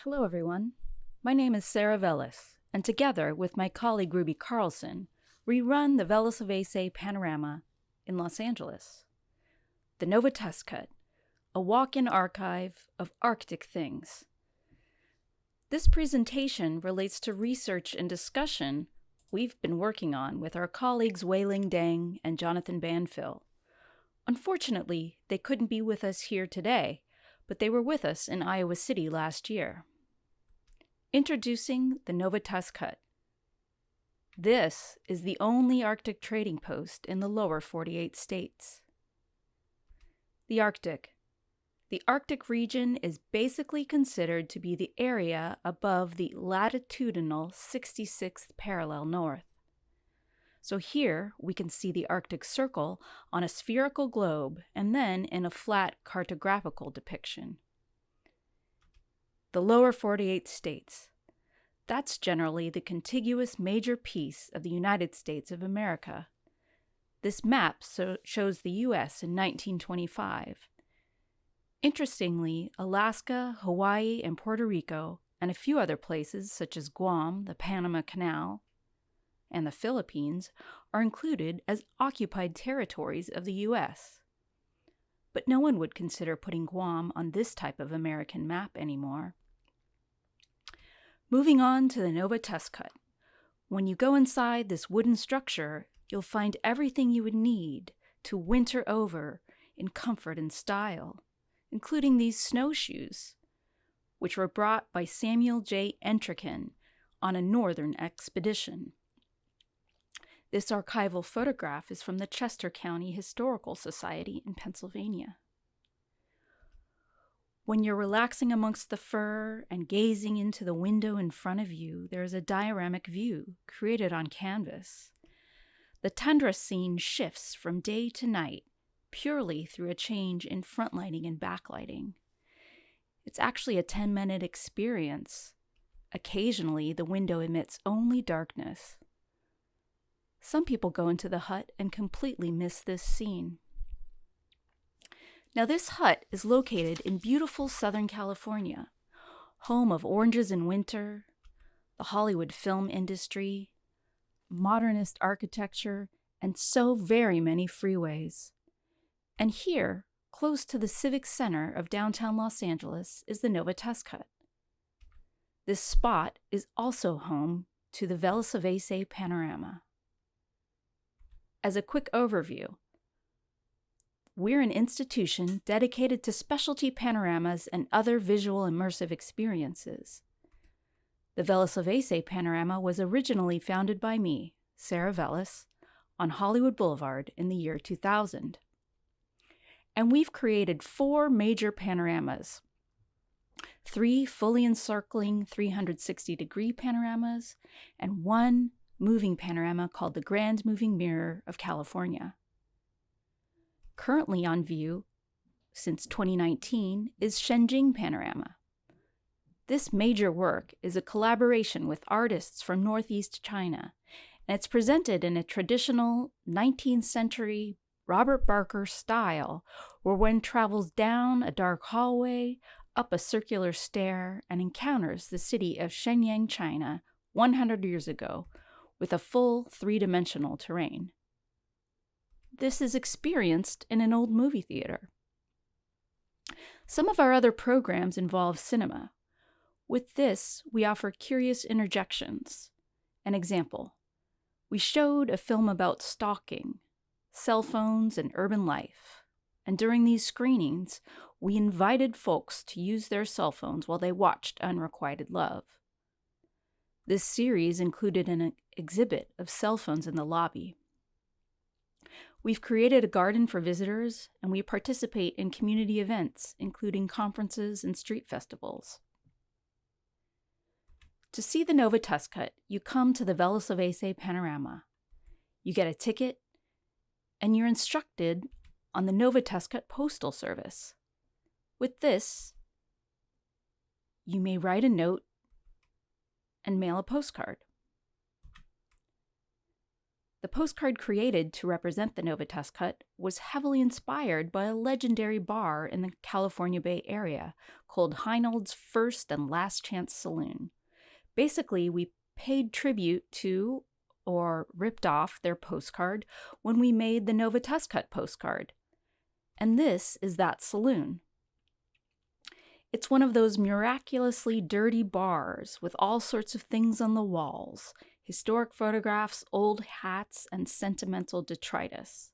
Hello, everyone. My name is Sara Velas, and together with my colleague Ruby Carlson, we run the Velaslavasay Panorama in Los Angeles. The Nova Tuskhut, a walk-in archive of Arctic things. This presentation relates to research and discussion we've been working on with our colleagues Weiling, Deng, and Jonathan Banfill. Unfortunately, they couldn't be with us here today, but they were with us in Iowa City last year. Introducing the Nova Tuskhut. This is the only Arctic trading post in the lower 48 states. The Arctic. The Arctic region is basically considered to be the area above the latitudinal 66th parallel north. So here we can see the Arctic Circle on a spherical globe and then in a flat cartographical depiction. The lower 48 states. That's generally the contiguous major piece of the United States of America. This map shows the U.S. in 1925. Interestingly, Alaska, Hawaii, and Puerto Rico, and a few other places such as Guam, the Panama Canal, and the Philippines are included as occupied territories of the U.S. But no one would consider putting Guam on this type of American map anymore. Moving on to the Nova Tuskhut. When you go inside this wooden structure, you'll find everything you would need to winter over in comfort and style, including these snowshoes, which were brought by Samuel J. Entrekin on a northern expedition. This archival photograph is from the Chester County Historical Society in Pennsylvania. When you're relaxing amongst the fur and gazing into the window in front of you, there is a dioramic view created on canvas. The tundra scene shifts from day to night purely through a change in front lighting and backlighting. It's actually a 10-minute experience. Occasionally, the window emits only darkness. Some people go into the hut and completely miss this scene. Now, this hut is located in beautiful Southern California, home of oranges in winter, the Hollywood film industry, modernist architecture, and so very many freeways. And here, close to the civic center of downtown Los Angeles, is the Nova Tuskhut. This spot is also home to the Velaslavasay Panorama. As a quick overview, we're an institution dedicated to specialty panoramas and other visual immersive experiences. The Velaslavasay Panorama was originally founded by me, Sara Velas, on Hollywood Boulevard in the year 2000. And we've created 4 major panoramas, 3 fully encircling 360-degree panoramas, and 1 moving panorama called the Grand Moving Mirror of California. Currently on view, since 2019, is Shenjing Panorama. This major work is a collaboration with artists from Northeast China, and it's presented in a traditional 19th century Robert Barker style, where one travels down a dark hallway, up a circular stair, and encounters the city of Shenyang, China, 100 years ago, with a full 3-dimensional terrain. This is experienced in an old movie theater. Some of our other programs involve cinema. With this, we offer curious interjections. An example, we showed a film about stalking, cell phones, and urban life. And during these screenings, we invited folks to use their cell phones while they watched Unrequited Love. This series included an exhibit of cell phones in the lobby. We've created a garden for visitors, and we participate in community events, including conferences and street festivals. To see the Nova Tuskhut, you come to the Velaslavasay Panorama. You get a ticket, and you're instructed on the Nova Tuskhut Postal Service. With this, you may write a note and mail a postcard. The postcard created to represent the Nova Tuskhut was heavily inspired by a legendary bar in the California Bay Area called Heinold's First and Last Chance Saloon. Basically, we paid tribute to or ripped off their postcard when we made the Nova Tuskhut postcard. And this is that saloon. It's one of those miraculously dirty bars with all sorts of things on the walls, historic photographs, old hats, and sentimental detritus.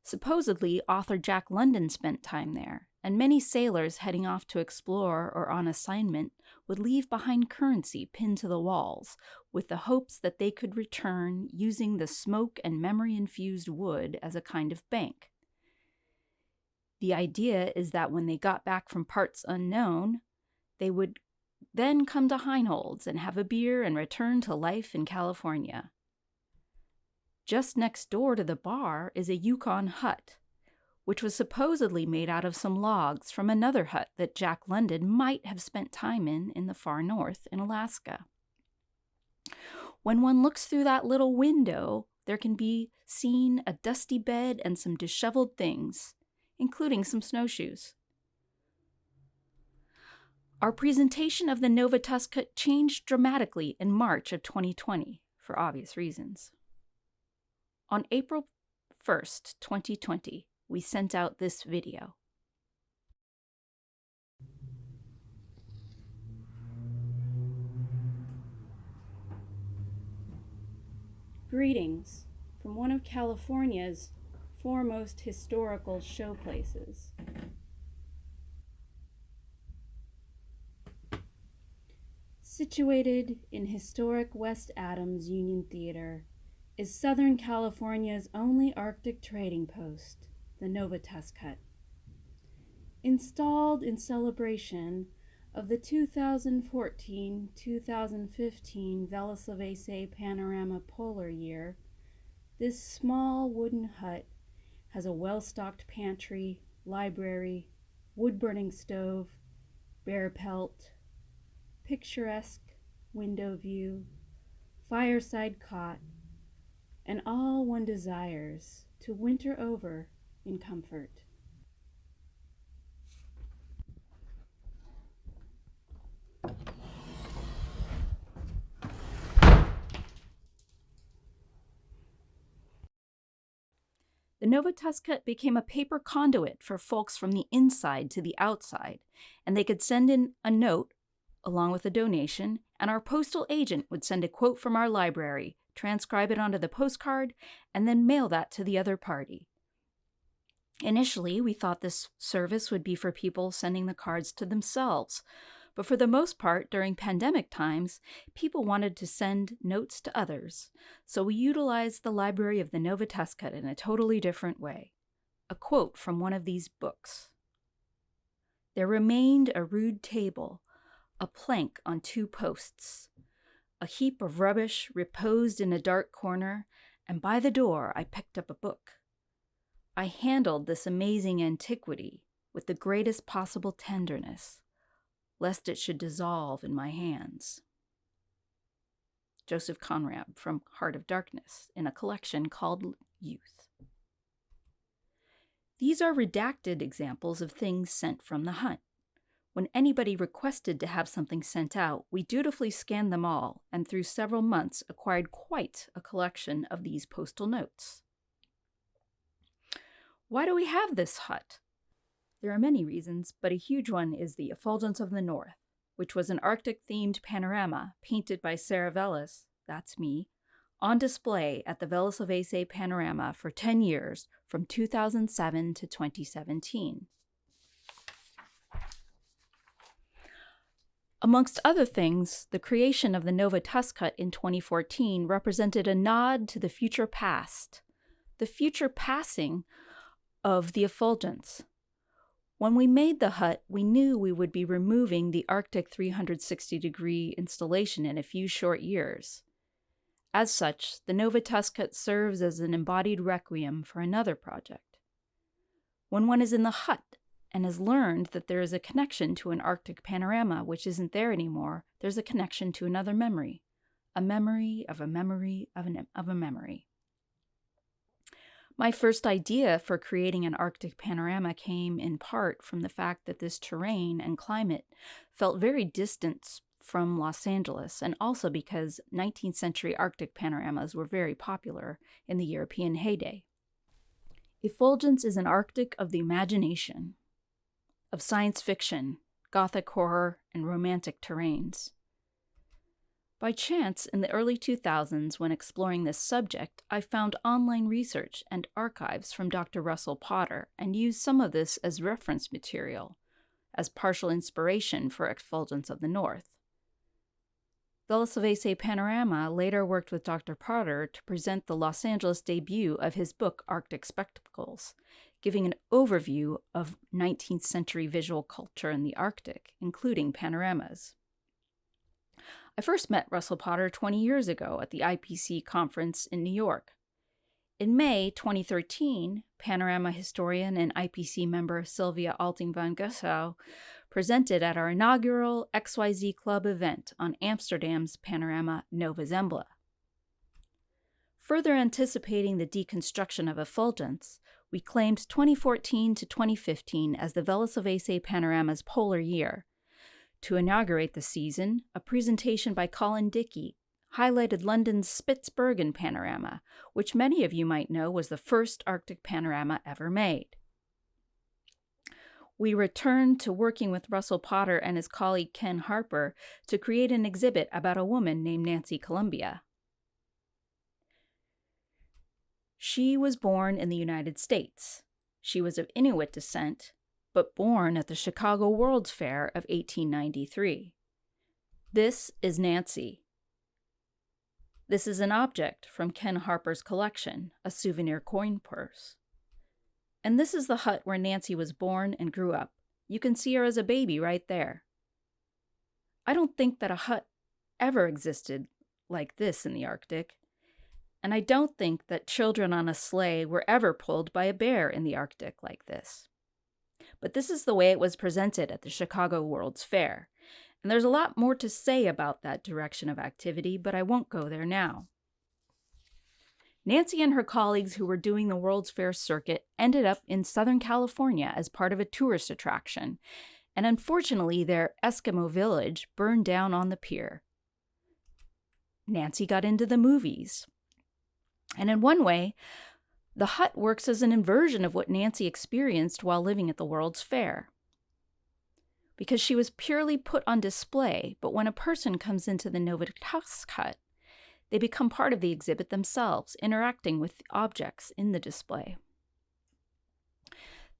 Supposedly, author Jack London spent time there, and many sailors heading off to explore or on assignment would leave behind currency pinned to the walls, with the hopes that they could return using the smoke and memory-infused wood as a kind of bank. The idea is that when they got back from parts unknown, they would then come to Heinold's and have a beer and return to life in California. Just next door to the bar is a Yukon hut, which was supposedly made out of some logs from another hut that Jack London might have spent time in the far north in Alaska. When one looks through that little window, there can be seen a dusty bed and some disheveled things, including some snowshoes. Our presentation of the Nova Tuskhut changed dramatically in March of 2020, for obvious reasons. On April 1st, 2020, we sent out this video. Greetings from one of California's foremost historical showplaces. Situated in historic West Adams Union Theater is Southern California's only Arctic trading post, the Nova Tuskhut. Installed in celebration of the 2014-2015 Velaslavasay Panorama Polar Year, this small wooden hut has a well-stocked pantry, library, wood-burning stove, bear pelt, picturesque window view, fireside cot, and all one desires to winter over in comfort. The Nova Tuskhut became a paper conduit for folks from the inside to the outside, and they could send in a note along with a donation, and our postal agent would send a quote from our library, transcribe it onto the postcard, and then mail that to the other party. Initially, we thought this service would be for people sending the cards to themselves, but for the most part, during pandemic times, people wanted to send notes to others, so we utilized the library of the Nova Tuskhut in a totally different way. A quote from one of these books. "There remained a rude table, a plank on 2 posts. A heap of rubbish reposed in a dark corner, and by the door I picked up a book. I handled this amazing antiquity with the greatest possible tenderness, lest it should dissolve in my hands." Joseph Conrad from Heart of Darkness in a collection called Youth. These are redacted examples of things sent from the hut. When anybody requested to have something sent out, we dutifully scanned them all, and through several months acquired quite a collection of these postal notes. Why do we have this hut? There are many reasons, but a huge one is the Effulgence of the North, which was an Arctic-themed panorama painted by Sara Velas, that's me, on display at the Velaslavasay Panorama for 10 years, from 2007 to 2017. Amongst other things, the creation of the Nova Tuskhut in 2014 represented a nod to the future past, the future passing of the Effulgence. When we made the hut, we knew we would be removing the Arctic 360-degree installation in a few short years. As such, the Nova Tuskhut serves as an embodied requiem for another project. When one is in the hut and has learned that there is a connection to an Arctic panorama which isn't there anymore, there's a connection to another memory, a memory of a memory of a memory. My first idea for creating an Arctic panorama came in part from the fact that this terrain and climate felt very distant from Los Angeles, and also because 19th century Arctic panoramas were very popular in the European heyday. Effulgence is an Arctic of the imagination, of science fiction, Gothic horror, and romantic terrains. By chance, in the early 2000s, when exploring this subject, I found online research and archives from Dr. Russell Potter and used some of this as reference material, as partial inspiration for Effulgence of the North. Velaslavasay Panorama later worked with Dr. Potter to present the Los Angeles debut of his book Arctic Spectacles, giving an overview of 19th century visual culture in the Arctic, including panoramas. I first met Russell Potter 20 years ago at the IPC Conference in New York. In May 2013, panorama historian and IPC member Sylvia Alting van Gussau presented at our inaugural XYZ Club event on Amsterdam's panorama Nova Zembla. Further anticipating the deconstruction of Effulgence, we claimed 2014 to 2015 as the Velaslavasay Panorama's polar year. To inaugurate the season, a presentation by Colin Dickey highlighted London's Spitsbergen panorama, which many of you might know was the first Arctic panorama ever made. We returned to working with Russell Potter and his colleague Ken Harper to create an exhibit about a woman named Nancy Columbia. She was born in the United States. She was of Inuit descent, but born at the Chicago World's Fair of 1893. This is Nancy. This is an object from Ken Harper's collection, a souvenir coin purse. And this is the hut where Nancy was born and grew up. You can see her as a baby right there. I don't think that a hut ever existed like this in the Arctic, and I don't think that children on a sleigh were ever pulled by a bear in the Arctic like this. But this is the way it was presented at the Chicago World's Fair, and there's a lot more to say about that direction of activity, but I won't go there now. Nancy and her colleagues who were doing the World's Fair circuit ended up in Southern California as part of a tourist attraction, and unfortunately their Eskimo Village burned down on the pier. Nancy got into the movies. And in one way, the hut works as an inversion of what Nancy experienced while living at the World's Fair. Because she was purely put on display, but when a person comes into the Nova Tuskhut, they become part of the exhibit themselves, interacting with objects in the display.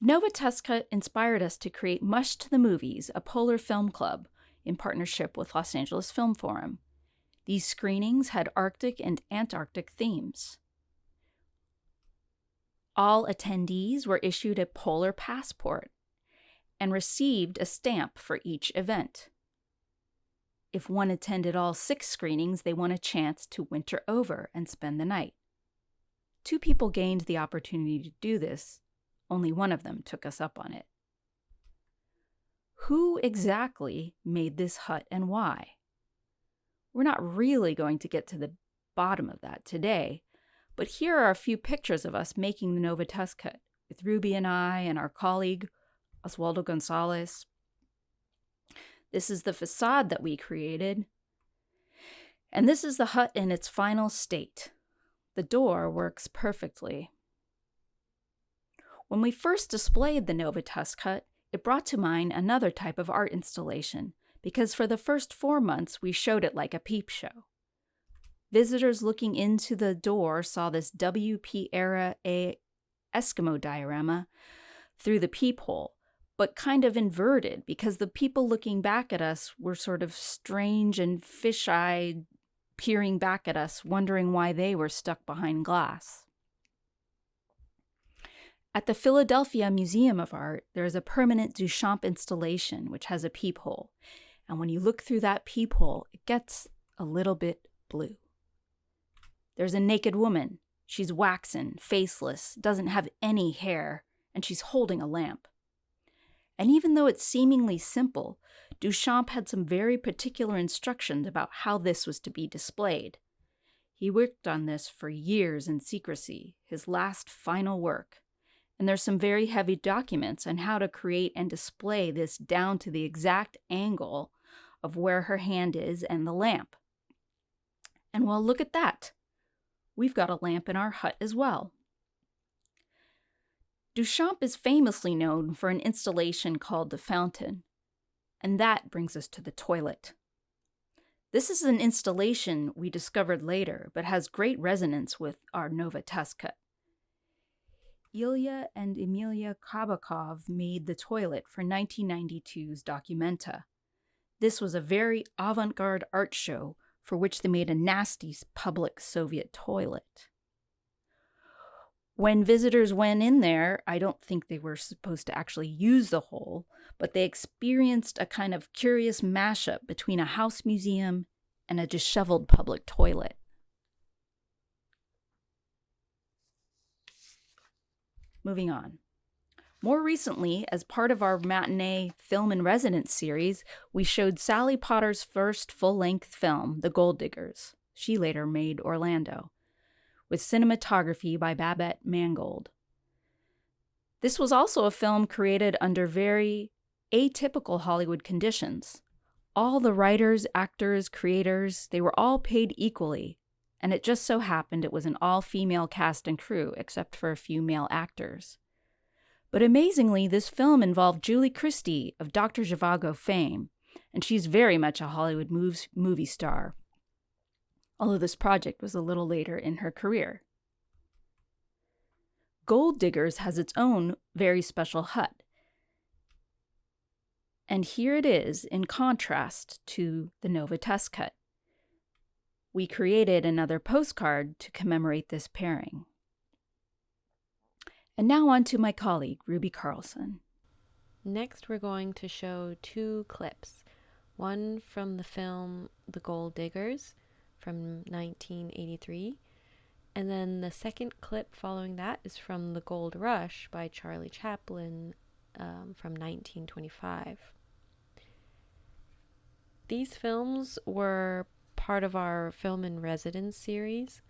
Nova Tuskhut inspired us to create Mush to the Movies, a polar film club, in partnership with Los Angeles Film Forum. These screenings had Arctic and Antarctic themes. All attendees were issued a polar passport and received a stamp for each event. If one attended all 6 screenings, they won a chance to winter over and spend the night. 2 people gained the opportunity to do this. Only one of them took us up on it. Who exactly made this hut and why? We're not really going to get to the bottom of that today, but here are a few pictures of us making the Nova Tuskhut, with Ruby and I and our colleague, Oswaldo Gonzalez. This is the facade that we created. And this is the hut in its final state. The door works perfectly. When we first displayed the Nova Tuskhut, it brought to mind another type of art installation, because for the first 4 months we showed it like a peep show. Visitors looking into the door saw this WP-era Eskimo diorama through the peephole, but kind of inverted because the people looking back at us were sort of strange and fish-eyed, peering back at us, wondering why they were stuck behind glass. At the Philadelphia Museum of Art, there is a permanent Duchamp installation which has a peephole, and when you look through that peephole, it gets a little bit blue. There's a naked woman. She's waxen, faceless, doesn't have any hair, and she's holding a lamp. And even though it's seemingly simple, Duchamp had some very particular instructions about how this was to be displayed. He worked on this for years in secrecy, his last final work. And there's some very heavy documents on how to create and display this down to the exact angle of where her hand is and the lamp. And well, look at that. We've got a lamp in our hut as well. Duchamp is famously known for an installation called the Fountain, and that brings us to the toilet. This is an installation we discovered later, but has great resonance with our Nova Tuskhut. Ilya and Emilia Kabakov made the toilet for 1992's Documenta. This was a very avant-garde art show for which they made a nasty public Soviet toilet. When visitors went in there, I don't think they were supposed to actually use the hole, but they experienced a kind of curious mashup between a house museum and a disheveled public toilet. Moving on. More recently, as part of our matinee film in residence series, we showed Sally Potter's first full-length film, The Gold Diggers. She later made Orlando, with cinematography by Babette Mangold. This was also a film created under very atypical Hollywood conditions. All the writers, actors, creators, they were all paid equally, and it just so happened it was an all-female cast and crew, except for a few male actors. But amazingly, this film involved Julie Christie of Dr. Zhivago fame, and she's very much a Hollywood movie star, although this project was a little later in her career. Gold Diggers has its own very special hut, and here it is in contrast to the Nova Tuskhut. We created another postcard to commemorate this pairing. And now on to my colleague, Ruby Carlson. Next, we're going to show two clips. One from the film The Gold Diggers from 1983, and then the second clip following that is from The Gold Rush by Charlie Chaplin from 1925. These films were part of our Film in Residence series.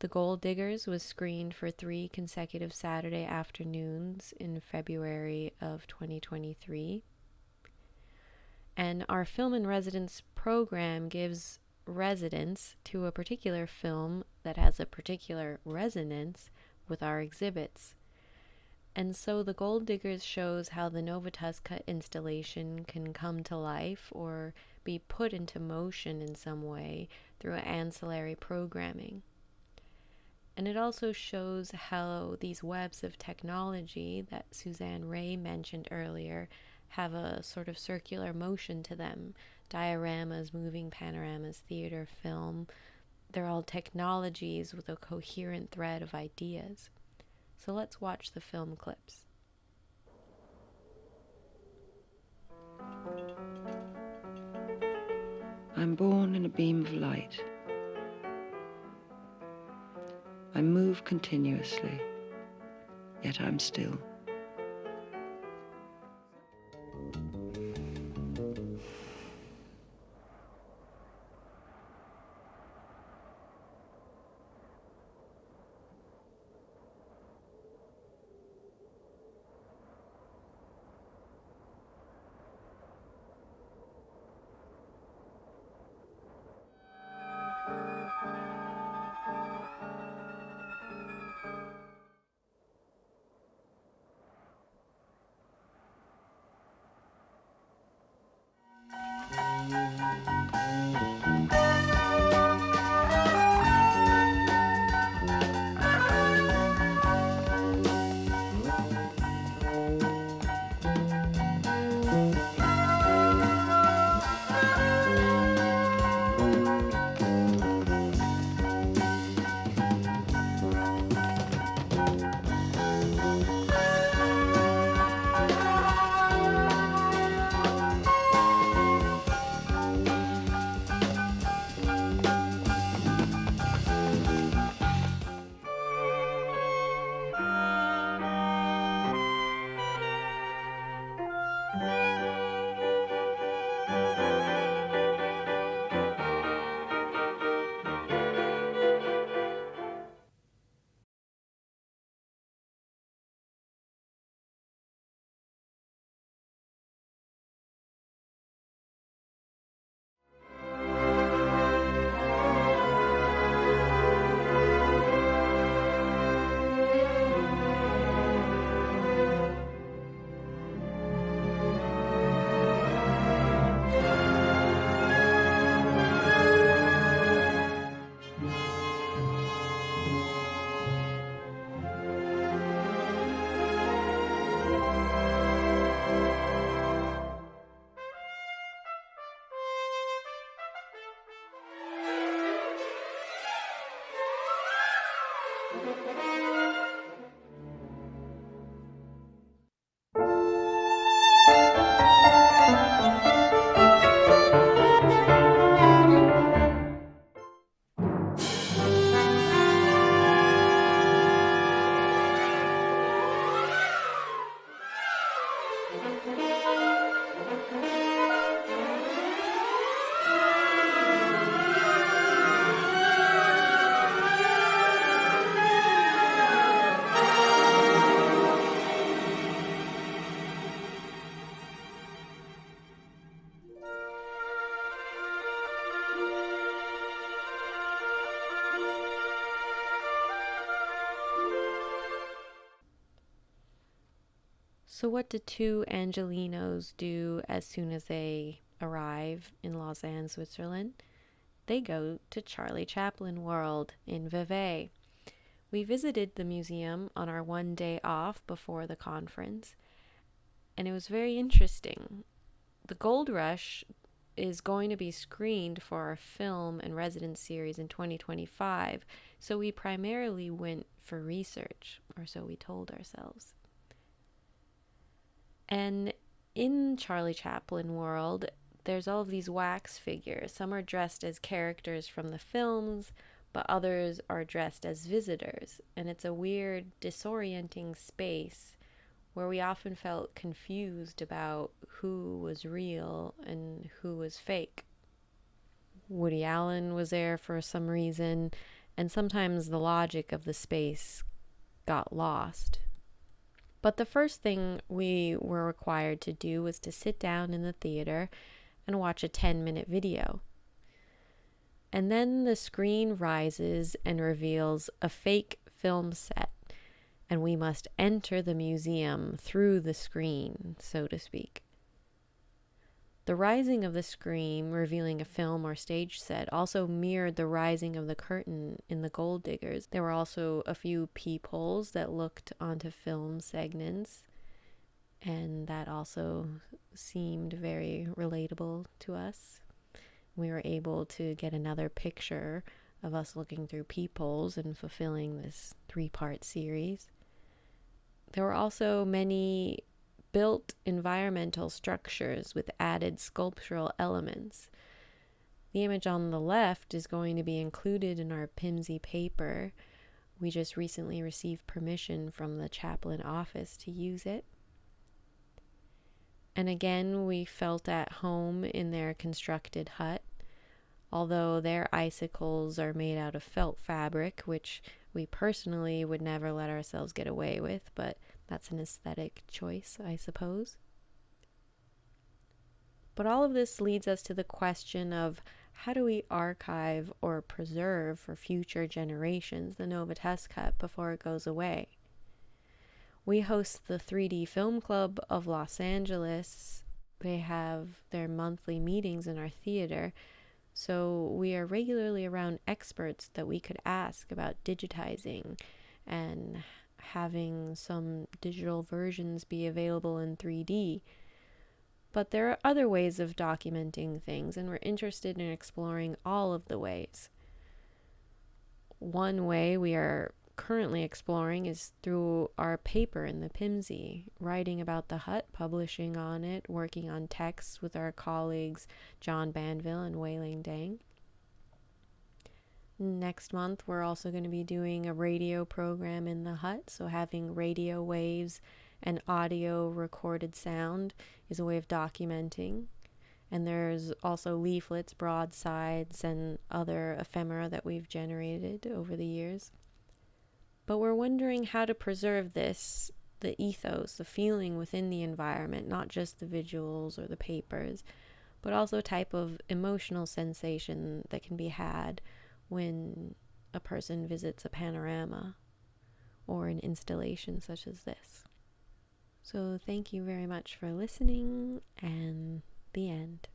The Gold Diggers was screened for 3 consecutive Saturday afternoons in February of 2023. And our Film in Residence program gives residence to a particular film that has a particular resonance with our exhibits. And so The Gold Diggers shows how the Nova Tuskhut installation can come to life or be put into motion in some way through ancillary programming. And it also shows how these webs of technology that Suzanne Ray mentioned earlier have a sort of circular motion to them. Dioramas, moving panoramas, theater, film, they're all technologies with a coherent thread of ideas. So let's watch the film clips. I'm born in a beam of light. I move continuously, yet I'm still. So what do two Angelinos do as soon as they arrive in Lausanne, Switzerland? They go to Charlie Chaplin World in Vevey. We visited the museum on our one day off before the conference, and it was very interesting. The Gold Rush is going to be screened for our film and residence series in 2025, so we primarily went for research, or so we told ourselves. And in Charlie Chaplin World, there's all of these wax figures. Some are dressed as characters from the films, but others are dressed as visitors. And it's a weird, disorienting space where we often felt confused about who was real and who was fake. Woody Allen was there for some reason, and sometimes the logic of the space got lost. But the first thing we were required to do was to sit down in the theater and watch a 10-minute video. And then the screen rises and reveals a fake film set, and we must enter the museum through the screen, so to speak. The rising of the screen, revealing a film or stage set, also mirrored the rising of the curtain in the Gold Diggers. There were also a few peepholes that looked onto film segments, and that also seemed very relatable to us. We were able to get another picture of us looking through peepholes and fulfilling this 3-part series. There were also many built environmental structures with added sculptural elements. The image on the left is going to be included in our PIMSy paper. We just recently received permission from the Chaplin office to use it. And again, we felt at home in their constructed hut, although their icicles are made out of felt fabric, which we personally would never let ourselves get away with, but that's an aesthetic choice, I suppose. But all of this leads us to the question of how do we archive or preserve for future generations the Nova Tuskhut before it goes away? We host the 3D Film Club of Los Angeles. They have their monthly meetings in our theater, so we are regularly around experts that we could ask about digitizing and having some digital versions be available in 3D. But there are other ways of documenting things, and we're interested in exploring all of the ways. One way we are currently exploring is through our paper in the PIMSy, writing about the hut, publishing on it, working on texts with our colleagues John Banfill and Weiling Deng. Next month, we're also going to be doing a radio program in the hut, so having radio waves and audio recorded sound is a way of documenting. And there's also leaflets, broadsides, and other ephemera that we've generated over the years. But we're wondering how to preserve this, the ethos, the feeling within the environment, not just the visuals or the papers, but also a type of emotional sensation that can be had when a person visits a panorama or an installation such as this. So thank you very much for listening, and the end.